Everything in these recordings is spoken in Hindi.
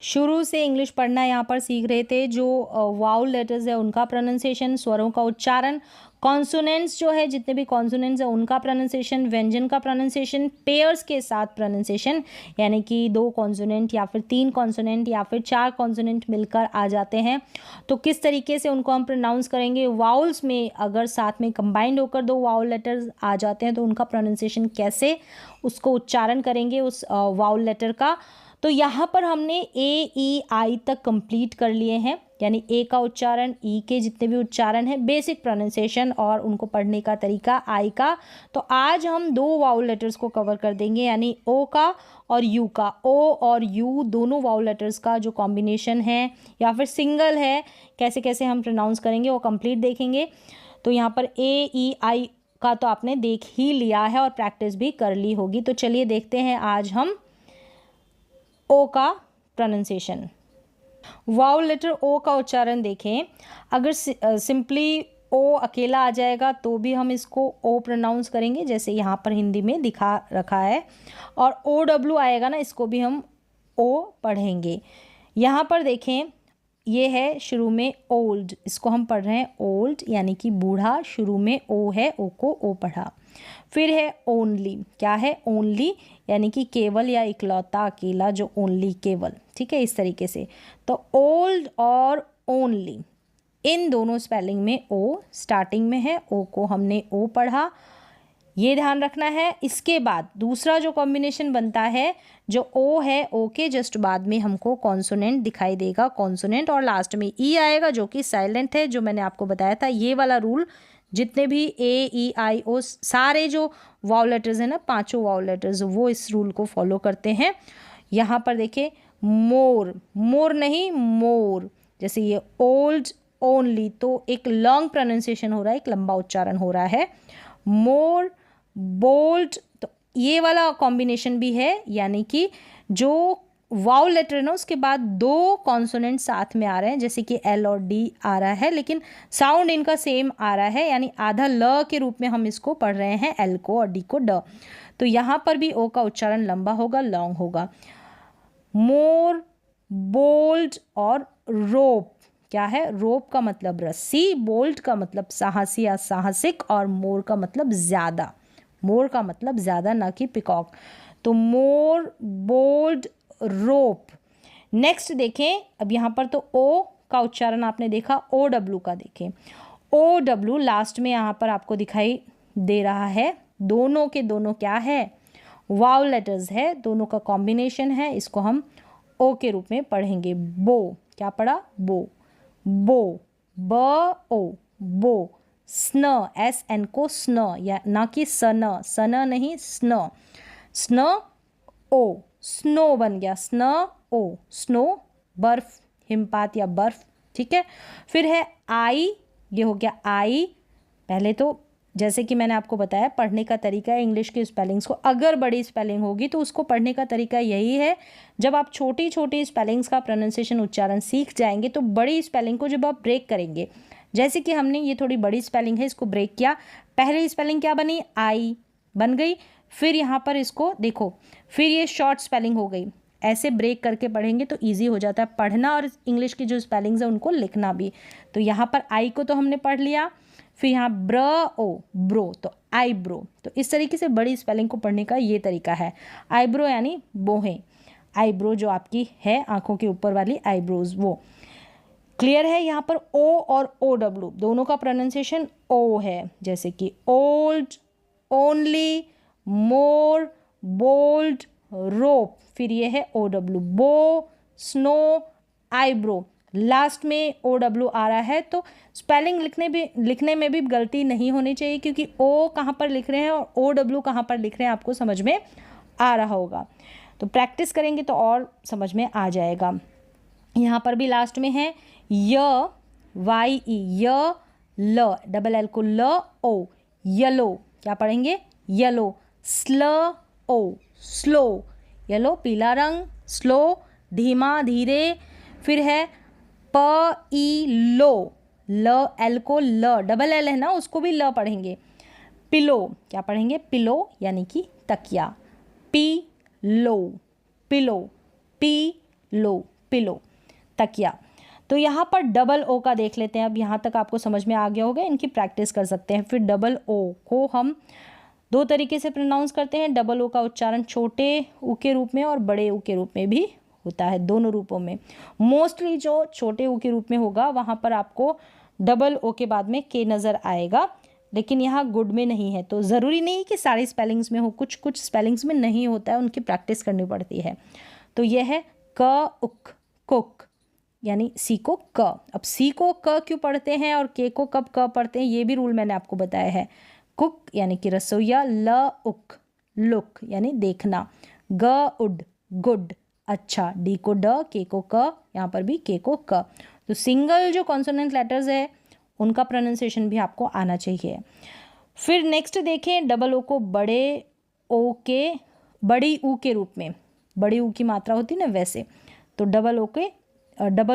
शुरू से इंग्लिश पढ़ना यहाँ पर सीख रहे थे। जो वाउल लेटर्स है उनका प्रोनाउंसिएशन, स्वरों का उच्चारण, कॉन्सोनेंट्स जो है जितने भी कॉन्सोनेंट्स है उनका प्रोनाउंसिएशन, व्यंजन का प्रोनाउंसिएशन, पेयर्स के साथ प्रोनाउंसिएशन, यानी कि 2 कॉन्सोनेंट या फिर 3 कॉन्सोनेंट या फिर 4 कॉन्सोनेंट मिलकर आ जाते हैं तो किस तरीके से उनको हम प्रोनाउंस करेंगे। वाउल्स में अगर साथ में कंबाइंड होकर 2 वाउल लेटर्स आ जाते हैं तो उनका प्रोनाउंसिएशन कैसे उसको उच्चारण करेंगे उस वाउल लेटर का। तो यहाँ पर हमने ए ई आई तक कंप्लीट कर लिए हैं, यानी ए का उच्चारण, ई के जितने भी उच्चारण हैं, बेसिक प्रोनाउंसिएशन और उनको पढ़ने का तरीका आई का। तो आज हम 2 वाउल लेटर्स को कवर कर देंगे, यानी ओ का और यू का। ओ और यू दोनों वाउल लेटर्स का जो कॉम्बिनेशन है या फिर सिंगल है, कैसे कैसे हम प्रोनाउंस करेंगे वो कंप्लीट देखेंगे। तो यहाँ पर ए ई आई का तो आपने देख ही लिया है और प्रैक्टिस भी कर ली होगी। तो चलिए देखते हैं आज हम ओ का प्रोनाउंसिएशन। वाउल लेटर ओ का उच्चारण देखें, अगर सिंपली ओ अकेला आ जाएगा तो भी हम इसको ओ प्रोनाउंस करेंगे, जैसे यहाँ पर हिंदी में दिखा रखा है। और ओ डब्ल्यू आएगा ना, इसको भी हम ओ पढ़ेंगे। यहाँ पर देखें, ये है शुरू में ओल्ड, इसको हम पढ़ रहे हैं ओल्ड, यानी कि बूढ़ा। शुरू में ओ है, ओ को ओ पढ़ा। फिर है ओनली, क्या है ओनली, यानी कि केवल या इकलौता, अकेला, जो ओनली केवल, ठीक है, इस तरीके से। तो ओल्ड और ओनली इन दोनों स्पेलिंग में ओ स्टार्टिंग में है, ओ को हमने ओ पढ़ा, ये ध्यान रखना है। इसके बाद दूसरा जो कॉम्बिनेशन बनता है, जो ओ है, ओ के जस्ट बाद में हमको कॉन्सोनेंट दिखाई देगा, कॉन्सोनेंट, और लास्ट में ई आएगा जो कि साइलेंट है, जो मैंने आपको बताया था। ये वाला रूल जितने भी ए ई आई ओ सारे जो वाउल लेटर्स हैं ना, 5 वाउल लेटर्स, वो इस रूल को फॉलो करते हैं। यहाँ पर देखिए मोर, मोर नहीं मोर, जैसे ये ओल्ड ओनली, तो एक लॉन्ग प्रोनाउंसिएशन हो रहा है, एक लंबा उच्चारण हो रहा है। मोर, बोल्ड, तो ये वाला कॉम्बिनेशन भी है, यानी कि जो वाउल लेटर है ना उसके बाद 2 कॉन्सोनेंट साथ में आ रहे हैं, जैसे कि एल और डी आ रहा है, लेकिन साउंड इनका सेम आ रहा है, यानी आधा ल के रूप में हम इसको पढ़ रहे हैं, एल को और डी को ड। तो यहाँ पर भी ओ का उच्चारण लंबा होगा, लॉन्ग होगा। मोर, बोल्ड और रोप, क्या है, रोप का मतलब रस्सी, बोल्ड का मतलब साहसी या साहसिक, और मोर का मतलब ज़्यादा, मोर का मतलब ज़्यादा, ना कि पिकॉक। तो मोर, बोल्ड, रोप। नेक्स्ट देखें, अब यहाँ पर तो ओ का उच्चारण आपने देखा, ओ डब्ल्यू का देखें। ओ डब्ल्यू लास्ट में यहाँ पर आपको दिखाई दे रहा है, दोनों के दोनों क्या है, वाउल लेटर्स है, दोनों का कॉम्बिनेशन है, इसको हम ओ के रूप में पढ़ेंगे। बो, क्या पढ़ा, बो, बो, ब ओ, बो। स्न, एस एन को स्न, या ना कि सन, सन नहीं, स्न, स्न ओ, स्नो बन गया, स्न ओ, स्नो, बर्फ, हिमपात या बर्फ, ठीक है। फिर है आई, ये हो गया आई। पहले तो जैसे कि मैंने आपको बताया, पढ़ने का तरीका है इंग्लिश की स्पेलिंग्स को, अगर बड़ी स्पेलिंग होगी तो उसको पढ़ने का तरीका यही है, जब आप छोटी छोटी स्पेलिंग्स का प्रोनाउंसिएशन उच्चारण सीख जाएंगे तो बड़ी स्पेलिंग को जब आप ब्रेक करेंगे, जैसे कि हमने ये थोड़ी बड़ी स्पेलिंग है, इसको ब्रेक किया, पहली स्पेलिंग क्या बनी, आई बन गई, फिर यहाँ पर इसको देखो, फिर ये शॉर्ट स्पेलिंग हो गई, ऐसे ब्रेक करके पढ़ेंगे तो इजी हो जाता है पढ़ना और इंग्लिश की जो स्पेलिंग्स है उनको लिखना भी। तो यहाँ पर आई को तो हमने पढ़ लिया, फिर यहाँ ब्र ओ, ब्रो, तो आईब्रो। तो इस तरीके से बड़ी स्पेलिंग को पढ़ने का ये तरीका है। आईब्रो यानी बोहें, आईब्रो जो आपकी है आंखों के ऊपर वाली आईब्रोज, वो क्लियर है। यहाँ पर ओ और ओ डब्ल्यू दोनों का प्रोनाउंसिएशन ओ है, जैसे कि ओल्ड, ओनली, मोर, बोल्ड, रोप, फिर ये है ओ डब्ल्यू, बो, स्नो, आईब्रो, लास्ट में ओ डब्ल्यू आ रहा है। तो स्पेलिंग लिखने में भी गलती नहीं होनी चाहिए, क्योंकि ओ कहाँ पर लिख रहे हैं और ओ डब्ल्यू कहाँ पर लिख रहे हैं आपको समझ में आ रहा होगा। तो प्रैक्टिस करेंगे तो और समझ में आ जाएगा। यहाँ पर भी लास्ट में है य, वाई ई, य, ल, डबल एल को ल ओ, येलो, क्या पढ़ेंगे, येलो। स्ल ओ, स्लो, येलो पीला रंग, स्लो धीमा धीरे। फिर है प ई लो, ल एल को ल, डबल एल है ना उसको भी ल पढ़ेंगे। पिलो, क्या पढ़ेंगे, पिलो यानी कि तकिया। P low, pillow, P low, pillow, तकिया। तो यहाँ पर डबल ओ का देख लेते हैं। अब यहाँ तक आपको समझ में आ गया होगा, इनकी प्रैक्टिस कर सकते हैं। फिर डबल ओ को हम दो तरीके से प्रोनाउंस करते हैं। डबल ओ का उच्चारण छोटे ऊ के रूप में और बड़े ऊ के रूप में भी होता है, दोनों रूपों में। मोस्टली जो छोटे ऊ के रूप में होगा वहाँ पर आपको डबल ओ के बाद में के नज़र आएगा, लेकिन यहाँ गुड में नहीं है। तो ज़रूरी नहीं कि सारी स्पेलिंग्स में हो, कुछ कुछ स्पेलिंग्स में नहीं होता है, उनकी प्रैक्टिस करनी पड़ती है। तो यह है क उक, कुक, यानी सी को क। अब सी को क क्यों पढ़ते हैं और के को कब क पढ़ते हैं, ये भी रूल मैंने आपको बताया है। कुक यानी कि रसोईया, ल उक लुक यानी देखना, ग उड गुड अच्छा, डी को ड, के को क, यहाँ पर भी के को क। तो सिंगल जो कॉन्सोनेंट लेटर्स है उनका प्रोनाउंसिएशन भी आपको आना चाहिए। फिर नेक्स्ट देखें, डबल ओ को बड़े ओ के, बड़ी ऊ के रूप में, बड़ी ऊ की मात्रा होती है ना वैसे, तो डबल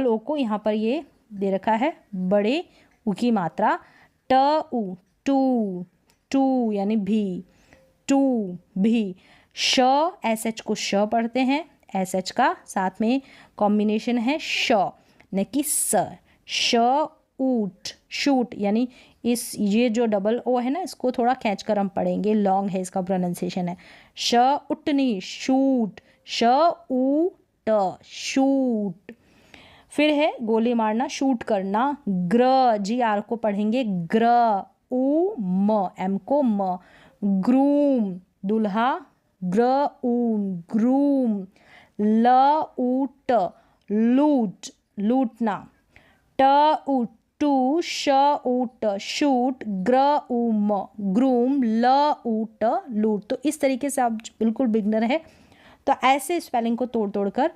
ओ को यहाँ पर ये दे रखा है बड़े ऊ की मात्रा, ट ऊ टू, टू यानी भी, टू भी। श एस एच को श पढ़ते हैं, एस एच का साथ में कॉम्बिनेशन है श न कि स। श ऊट शूट, यानी ये जो डबल ओ है ना, इसको थोड़ा खींच कर हम पढ़ेंगे, लॉन्ग है इसका प्रोनाउंसिएशन है। श उटनी शूट, श ऊ ट शूट। फिर है गोली मारना, शूट करना, ग्र जी आर को पढ़ेंगे ग्र, ऊ म, एम को म। ग्रूम दूल्हा, ग्र ऊन ग्रूम। ल ऊ ट लूट लूटना, ट ऊ टू, श ऊ ट शूट, ग्र ऊ म ग्रूम, ल ऊ ट लूट। तो इस तरीके से आप बिल्कुल बिगनर है तो ऐसे स्पेलिंग को तोड़ तोड़ कर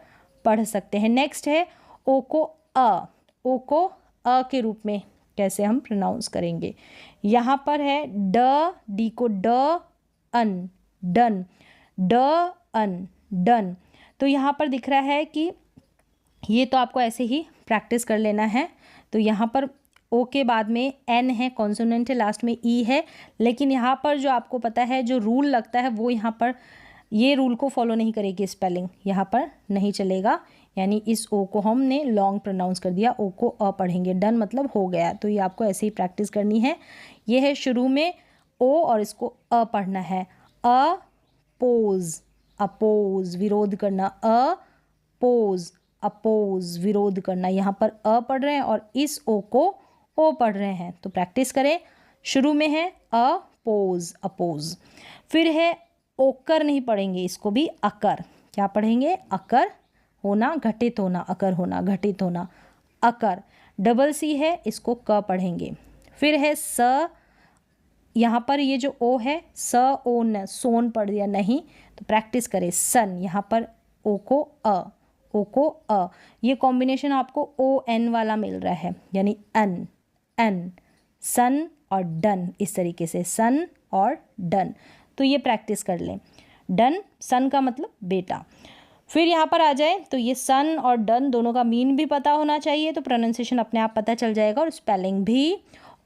पढ़ सकते हैं। नेक्स्ट है ओ को अ, ओ को अ के रूप में कैसे हम प्रोनाउंस करेंगे। यहाँ पर है ड, डी को ड, अन डन, ड अन डन। तो यहाँ पर दिख रहा है कि ये तो आपको ऐसे ही प्रैक्टिस कर लेना है। तो यहाँ पर ओ के बाद में एन है, कॉन्सोनेंट है, लास्ट में ई है, लेकिन यहाँ पर जो आपको पता है जो रूल लगता है वो यहाँ पर ये रूल को फॉलो नहीं करेगी, स्पेलिंग यहाँ पर नहीं चलेगा। यानी इस ओ को हमने लॉन्ग प्रोनाउंस कर दिया, ओ को अ पढ़ेंगे, डन मतलब हो गया। तो ये आपको ऐसे ही प्रैक्टिस करनी है। ये है शुरू में ओ और इसको अ पढ़ना है। अपोज अपोज विरोध करना, अपोज अपोज विरोध करना। यहाँ पर अ पढ़ रहे हैं और इस ओ को ओ पढ़ रहे हैं। तो प्रैक्टिस करें। शुरू में है अपोज अपोज। फिर है ओकर नहीं पढ़ेंगे, इसको भी अकर। क्या पढ़ेंगे, अकर होना, घटित होना, अकर होना, घटित होना, अकर। डबल सी है, इसको क पढ़ेंगे। फिर है स, यहाँ पर ये जो ओ है स ओ न, सोन पढ़ दिया नहीं, तो प्रैक्टिस करें सन। यहाँ पर ओ को अ, ओ को अ, ये कॉम्बिनेशन आपको ओ एन वाला मिल रहा है, यानी अन अन, सन और डन, इस तरीके से सन और डन। तो ये प्रैक्टिस कर लें। डन, सन का मतलब बेटा। फिर यहाँ पर आ जाए तो ये सन और डन दोनों का मीन भी पता होना चाहिए, तो प्रोनाउंसिएशन अपने आप पता चल जाएगा। और स्पेलिंग भी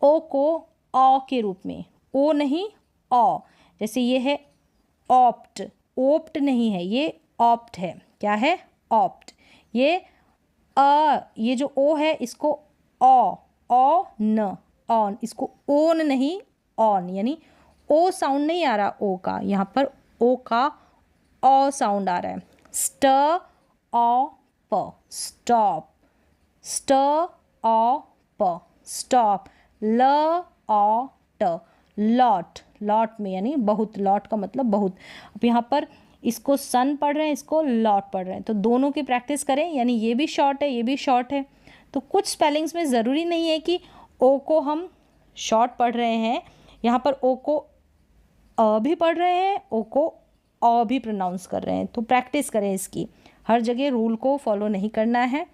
ओ को ऑ के रूप में, ओ नहीं ऑ। जैसे ये है ऑप्ट, ओप्ट नहीं है, ये ऑप्ट है। क्या है, ऑप्ट। ये ये जो ओ है इसको ऑ न, ऑन, इसको ओन नहीं ऑन, यानी ओ साउंड नहीं आ रहा ओ का, यहाँ पर ओ का ऑ साउंड आ रहा है। स्ट ऑ प स्टॉप, स्ट ऑ प स्टॉप। ल ऑ ट लॉट, लॉट में यानी बहुत, लॉट का मतलब बहुत। अब यहाँ पर इसको सन पढ़ रहे हैं, इसको लॉट पढ़ रहे हैं, तो दोनों की प्रैक्टिस करें। यानी ये भी शॉर्ट है, ये भी शॉर्ट है। तो कुछ स्पेलिंग्स में ज़रूरी नहीं है कि ओ को हम शॉर्ट पढ़ रहे हैं, यहाँ पर ओ को अ भी पढ़ रहे हैं, ओ को अ भी प्रोनाउंस कर रहे हैं। तो प्रैक्टिस करें इसकी। हर जगह रूल को फॉलो नहीं करना है,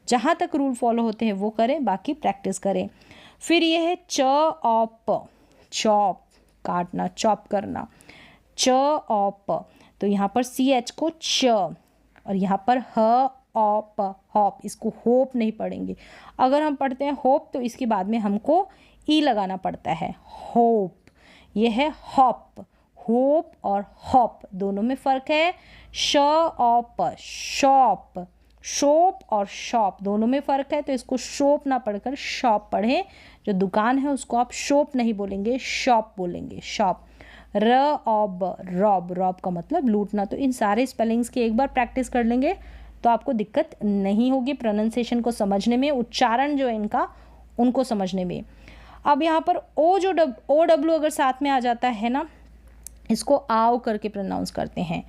जहाँ तक रूल फॉलो होते हैं वो करें, बाकी प्रैक्टिस करें। फिर ये है च ऑ प, चॉप काटना, चॉप करना, च ऑ प। तो यहाँ पर सी एच को च, और यहाँ पर ह ऑ प हॉप, इसको होप नहीं पढ़ेंगे। अगर हम पढ़ते हैं होप तो इसके बाद में हमको ई लगाना पड़ता है, होप। ये है हॉप, होप और हॉप दोनों में फ़र्क है। श ऑ प शॉप, शॉप और शॉप दोनों में फ़र्क है, तो इसको शॉप ना पढ़कर शॉप पढ़ें। जो दुकान है उसको आप शॉप नहीं बोलेंगे, शॉप बोलेंगे, शॉप। रॉब, रॉब, रॉब का मतलब लूटना। तो इन सारे स्पेलिंग्स की एक बार प्रैक्टिस कर लेंगे तो आपको दिक्कत नहीं होगी प्रोनाउंसिएशन को समझने में, उच्चारण जो है इनका उनको समझने में। अब यहाँ पर ओ डब्ल्यू अगर साथ में आ जाता है ना, इसको आओ करके प्रोनाउंस करते हैं,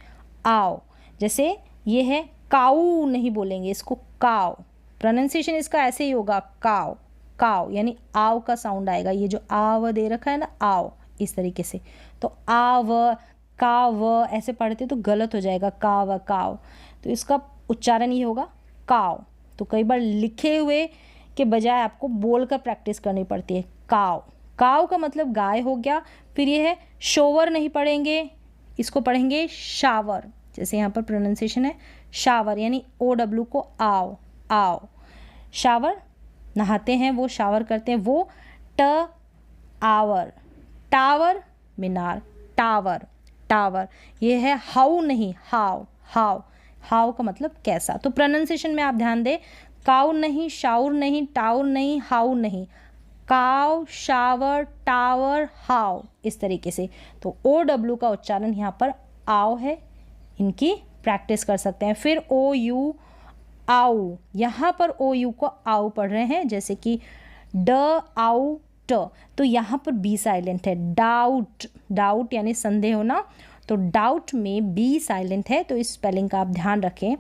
आओ। जैसे ये है काऊ नहीं बोलेंगे, इसको काव। प्रोनाउंसिएशन इसका ऐसे ही होगा, काव, काव, यानी आव का साउंड आएगा। ये जो आव दे रखा है ना, आओ, इस तरीके से। तो आव, काव ऐसे पढ़ते तो गलत हो जाएगा, काव, काव। तो इसका उच्चारण ये होगा काव। तो कई बार लिखे हुए के बजाय आपको बोलकर प्रैक्टिस करनी पड़ती है, काव। काव का मतलब गाय हो गया। फिर ये है शोवर नहीं पढ़ेंगे, इसको पढ़ेंगे शावर। जैसे यहाँ पर प्रोनाउंसिएशन है शावर, यानी ओ डब्ल्यू को आओ, आओ। शावर नहाते हैं, वो शावर करते हैं, वो। ट आवर, टावर मीनार, टावर, टावर। ये है हाउ नहीं, हाउ, हाउ, हाउ का मतलब कैसा। तो प्रोनाउंसिएशन में आप ध्यान दें, काउ नहीं, शाउर नहीं, टाउर नहीं, हाउ नहीं, काव, शावर, टावर, हाउ, इस तरीके से। तो ओ डब्ल्यू का उच्चारण यहाँ पर आओ है, इनकी प्रैक्टिस कर सकते हैं। फिर ओ यू, आउ, यहाँ पर ओ यू को आउ पढ़ रहे हैं, जैसे कि ड आउ ट। तो यहाँ पर बी साइलेंट है, डाउट, डाउट यानी संदेह होना। तो डाउट में बी साइलेंट है, तो इस स्पेलिंग का आप ध्यान रखें।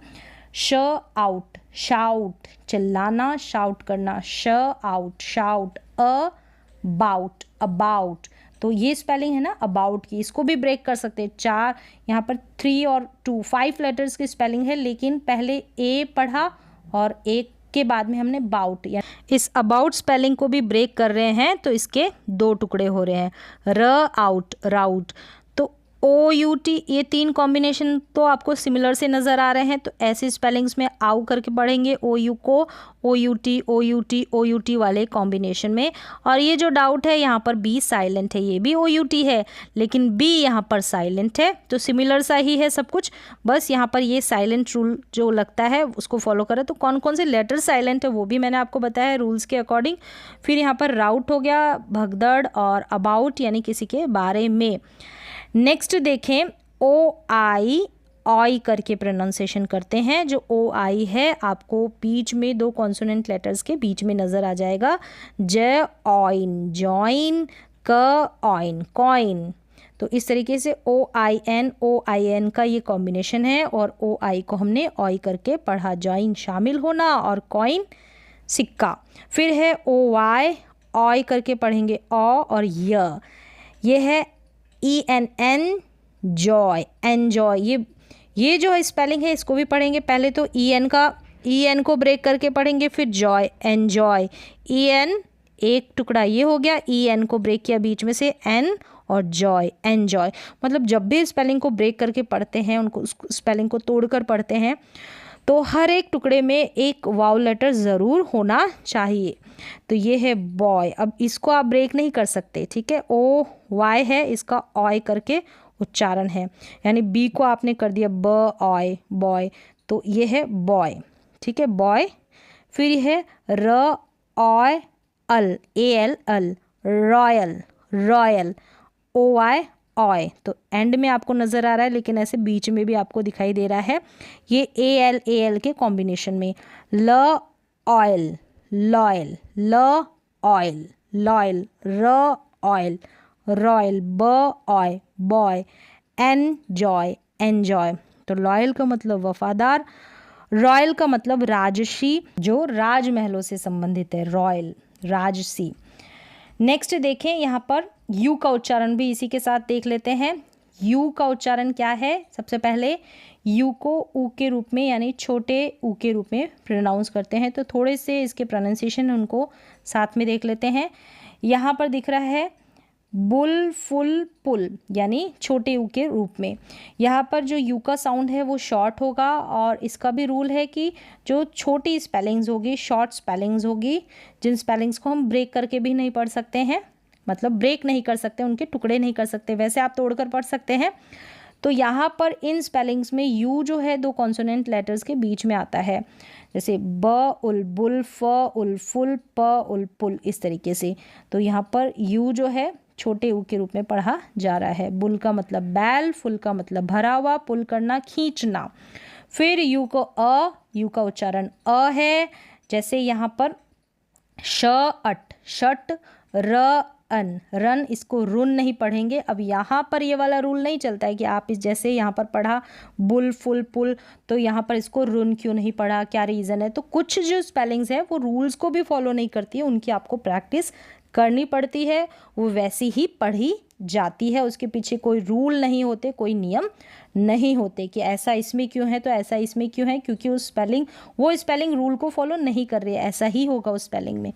श आउट, शाउट, चिल्लाना, शाउट करना, श आउट, शाउट। अबाउट, अबाउट, तो ये स्पेलिंग है ना अबाउट की, इसको भी ब्रेक कर सकते हैं। चार यहाँ पर 3 और 2 5 लेटर्स की स्पेलिंग है, लेकिन पहले ए पढ़ा और एक के बाद में हमने बाउट, या इस अबाउट स्पेलिंग को भी ब्रेक कर रहे हैं, तो इसके 2 टुकड़े हो रहे हैं। र आउट, राउट। तो ओ यू टी, ये 3 कॉम्बिनेशन तो आपको सिमिलर से नज़र आ रहे हैं। तो ऐसे स्पेलिंग्स में आउ करके पढ़ेंगे ओ यू को, O U T, O U T, O U T वाले कॉम्बिनेशन में। और ये जो डाउट है यहाँ पर बी साइलेंट है, ये भी ओ यू टी है, लेकिन बी यहाँ पर साइलेंट है। तो सिमिलर सा ही है सब कुछ, बस यहाँ पर ये साइलेंट रूल जो लगता है उसको फॉलो करें। तो कौन कौन से लेटर साइलेंट है वो भी मैंने आपको बताया है रूल्स के अकॉर्डिंग। फिर यहाँ पर राउट हो गया, भगदड़, और अबाउट यानी किसी के बारे में। नेक्स्ट देखें, ओ आई, ऑय करके प्रोनाउंसिएशन करते हैं। जो ओ आई है आपको बीच में 2 कॉन्सोनेंट लेटर्स के बीच में नज़र आ जाएगा। ज ऑइन, जॉइन, क ऑइन, कॉइन। तो इस तरीके से ओ आई एन का ये कॉम्बिनेशन है, और ओ आई को हमने ऑय करके पढ़ा, जॉइन शामिल होना, और कॉइन सिक्का। फिर है ओ वाई, ऑय करके पढ़ेंगे ऑ और ये है ई एन एन, जॉय, एन्जॉय। ये जो है स्पेलिंग है इसको भी पढ़ेंगे। पहले तो ई एन को ब्रेक करके पढ़ेंगे, फिर जॉय, एन्जॉय। ई एन एक टुकड़ा ये हो गया, ई एन को ब्रेक किया बीच में से, एन और जॉय, एन्जॉय। मतलब जब भी स्पेलिंग को ब्रेक करके पढ़ते हैं, उनको स्पेलिंग को तोड़कर पढ़ते हैं, तो हर एक टुकड़े में एक वाउल लेटर ज़रूर होना चाहिए। तो ये है बॉय। अब इसको आप ब्रेक नहीं कर सकते, ठीक है। ओ वाई है, इसका ऑय करके उच्चारण है, यानी बी को आपने कर दिया ब ऑय, बॉय। तो ये है बॉय, ठीक है, बॉय। फिर है र ऑय अल, ए एल अल, रॉयल, रॉयल। ओ वाई ऑय, तो एंड में आपको नज़र आ रहा है, लेकिन ऐसे बीच में भी आपको दिखाई दे रहा है, ये ए एल के कॉम्बिनेशन में। ल ऑयल, लॉयल, ल ऑयल, लॉयल। र ऑयल, रॉयल। ब ऑय, बॉय। एन जॉय, एन्जॉय। तो लॉयल का मतलब वफादार, रॉयल का मतलब राजसी, जो राजमहलों से संबंधित है, रॉयल, राजसी। नेक्स्ट देखें, यहाँ पर यू का उच्चारण भी इसी के साथ देख लेते हैं। यू का उच्चारण क्या है? सबसे पहले यू को ऊ के रूप में, यानी छोटे ऊ के रूप में प्रोनाउंस करते हैं। तो थोड़े से इसके प्रोनाउंसिएशन उनको साथ में देख लेते हैं। यहाँ पर दिख रहा है बुल, फुल, पुल, यानी छोटे यू के रूप में। यहाँ पर जो यू का साउंड है वो शॉर्ट होगा, और इसका भी रूल है कि जो छोटी स्पेलिंग्स होगी, शॉर्ट स्पेलिंग्स होगी, जिन स्पेलिंग्स को हम ब्रेक करके भी नहीं पढ़ सकते हैं, मतलब ब्रेक नहीं कर सकते, उनके टुकड़े नहीं कर सकते, वैसे आप तोड़कर पढ़ सकते हैं, तो यहाँ पर इन स्पेलिंग्स में यू जो है दो कॉन्सोनेंट लेटर्स के बीच में आता है, जैसे ब उल बुल, फ उल फुल, प उल पुल, इस तरीके से। तो यहाँ पर यू जो है छोटे ऊ के रूप में पढ़ा जा रहा है। बुल का मतलब बैल, फुल का मतलब भरा हुआ, पुल करना खींचना। फिर यू को यू का उच्चारण अ है, जैसे यहाँ पर श अट, शट, र अन, रन, इसको रुन नहीं पढ़ेंगे। अब यहाँ पर ये वाला रूल नहीं चलता है कि आप इस जैसे यहाँ पर पढ़ा बुल फुल पुल, तो यहाँ पर इसको रुन क्यों नहीं पढ़ा, क्या रीज़न है। तो कुछ जो स्पेलिंग्स है वो रूल्स को भी फॉलो नहीं करती है, उनकी आपको प्रैक्टिस करनी पड़ती है, वो वैसी ही पढ़ी जाती है, उसके पीछे कोई रूल नहीं होते, कोई नियम नहीं होते कि ऐसा इसमें क्यों है तो ऐसा इसमें क्यों है, क्योंकि वो स्पेलिंग रूल को फॉलो नहीं कर रही है, ऐसा ही होगा उस स्पेलिंग में,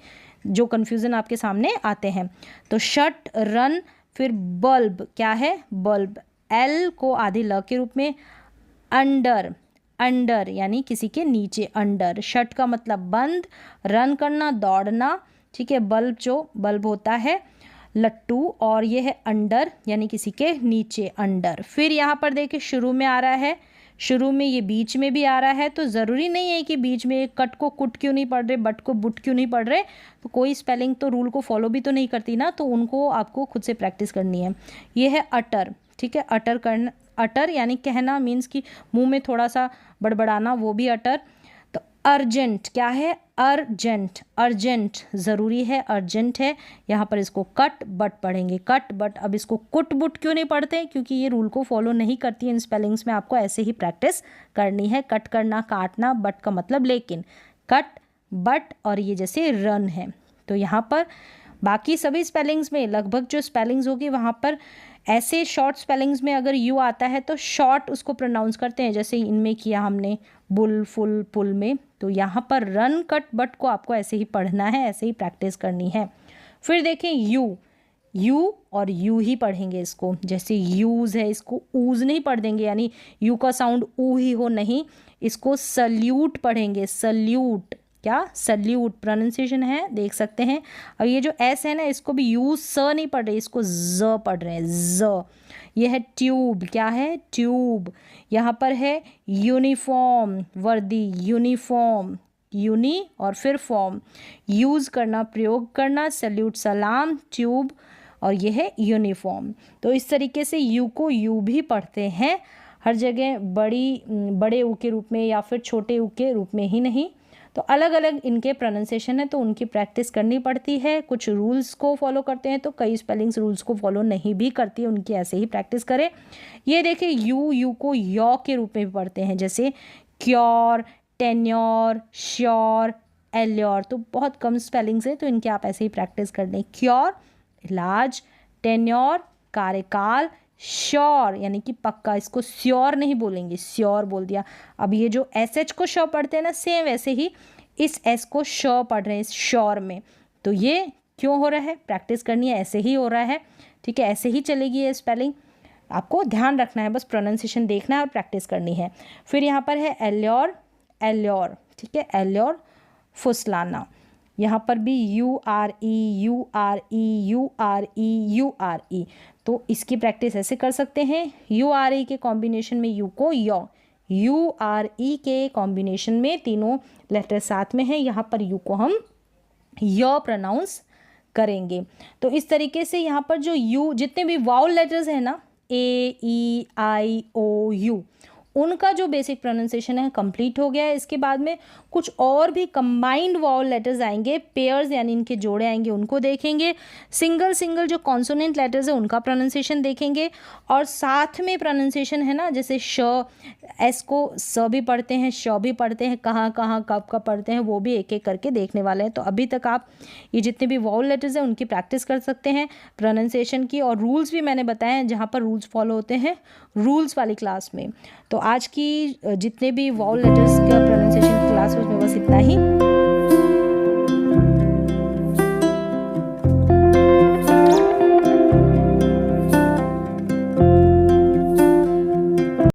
जो कन्फ्यूज़न आपके सामने आते हैं। तो शट, रन, फिर बल्ब, क्या है बल्ब, एल को आधे ल के रूप में, अंडर, अंडर यानी किसी के नीचे, अंडर। शट का मतलब बंद, रन करना दौड़ना, ठीक है। बल्ब जो बल्ब होता है लट्टू, और ये है अंडर यानी किसी के नीचे, अंडर। फिर यहाँ पर देखिए शुरू में आ रहा है, शुरू में ये बीच में भी आ रहा है, तो ज़रूरी नहीं है कि बीच में कट को कुट क्यों नहीं पढ़ रहे, बट को बुट क्यों नहीं पढ़ रहे, तो कोई स्पेलिंग तो रूल को फॉलो भी तो नहीं करती ना, तो उनको आपको खुद से प्रैक्टिस करनी है। ये है अटर, ठीक है, अटर करना, अटर यानी कहना, मीन्स कि मुंह में थोड़ा सा बड़बड़ाना, वो भी अटर। तो अर्जेंट, क्या है अर्जेंट, अर्जेंट ज़रूरी है, अर्जेंट है, यहाँ पर इसको कट बट पढ़ेंगे, कट बट। अब इसको कुट बुट क्यों नहीं पढ़ते, क्योंकि ये रूल को फॉलो नहीं करती, इन स्पेलिंग्स में आपको ऐसे ही प्रैक्टिस करनी है। कट करना काटना, बट का मतलब लेकिन, कट बट, और ये जैसे रन है। तो यहाँ पर बाकी सभी स्पेलिंग्स में लगभग जो स्पेलिंग्स होगी वहाँ पर ऐसे शॉर्ट स्पेलिंग्स में अगर यू आता है तो शॉर्ट उसको प्रोनाउंस करते हैं, जैसे इनमें किया हमने बुल फुल पुल में। तो यहाँ पर रन कट बट को आपको ऐसे ही पढ़ना है, ऐसे ही प्रैक्टिस करनी है। फिर देखें यू, यू और यू ही पढ़ेंगे इसको, जैसे यूज़ है, इसको ऊज नहीं पढ़ देंगे, यानी यू का साउंड ऊ ही हो, नहीं, इसको सल्यूट पढ़ेंगे, सल्यूट, क्या सल्यूट प्रोनाउंसिएशन है, देख सकते हैं। अब ये जो एस है ना, इसको भी यू स नहीं पढ़ रहे, इसको ज पढ़ रहे हैं, ज। ये है ट्यूब, क्या है ट्यूब। यहाँ पर है यूनिफॉर्म, वर्दी, यूनिफॉर्म, यूनी और फिर फॉर्म, यूज़ करना, प्रयोग करना, सल्यूट सलाम, ट्यूब, और ये है यूनिफॉर्म। तो इस तरीके से यू को यू भी पढ़ते हैं हर जगह, बड़े ऊ के रूप में या फिर छोटे ऊ के रूप में ही नहीं। तो अलग अलग इनके प्रोनाउंसिएशन है, तो उनकी प्रैक्टिस करनी पड़ती है। कुछ रूल्स को फॉलो करते हैं तो कई स्पेलिंग्स रूल्स को फॉलो नहीं भी करती है, उनकी ऐसे ही प्रैक्टिस करें। ये देखिए यू को यॉ के रूप में भी पढ़ते हैं, जैसे क्योर, टेन्योर, श्योर, एल्योर। तो बहुत कम स्पेलिंग्स है, तो इनके आप ऐसे ही प्रैक्टिस कर लें। क्योर इलाज, टेन्योर कार्यकाल, श्योर यानी कि पक्का, इसको श्योर नहीं बोलेंगे, श्योर बोल दिया। अब ये जो एस एच को श पढ़ते हैं ना, सेम वैसे ही इस एस को श पढ़ रहे हैं इस श्योर में। तो ये क्यों हो रहा है, प्रैक्टिस करनी है, ऐसे ही हो रहा है, ठीक है, ऐसे ही चलेगी ये स्पेलिंग, आपको ध्यान रखना है, बस प्रोनाउंसिएशन देखना है और प्रैक्टिस करनी है। फिर यहाँ पर है एल्योर, एल्योर, ठीक है, एल्योर फुसलाना। यहाँ पर भी you R E, you R E, you R E, you R E. तो इसकी प्रैक्टिस ऐसे कर सकते हैं, यू आर ई के कॉम्बिनेशन में यू को यॉ, यू आर ई के कॉम्बिनेशन में तीनों लेटर साथ में है, यहाँ पर यू को हम यॉ प्रोनाउंस करेंगे। तो इस तरीके से यहाँ पर जो यू, जितने भी वाउल लेटर्स हैं ना, ए ई आई ओ यू, उनका जो बेसिक प्रोनाउंसिएशन है कंप्लीट हो गया है। इसके बाद में कुछ और भी कंबाइंड वाउल लेटर्स आएंगे, पेयर्स यानी इनके जोड़े आएंगे, उनको देखेंगे। सिंगल जो कॉन्सोनेंट लेटर्स है उनका प्रोनाउंसिएशन देखेंगे, और साथ में प्रोनाउंसिएशन है ना, जैसे श, एस को स भी पढ़ते हैं, श भी पढ़ते हैं, कहाँ कब पढ़ते हैं, वो भी एक एक करके देखने वाले हैं। तो अभी तक आप ये जितने भी वाउल लेटर्स हैं उनकी प्रैक्टिस कर सकते हैं, प्रोनाउंसिएशन की, और रूल्स भी मैंने बताए हैं जहाँ पर रूल्स फॉलो होते हैं रूल्स वाली क्लास में। तो आज की जितने भी वाउल लेटर्स का प्रोनाउंसिएशन की क्लास है उसमें बस इतना ही।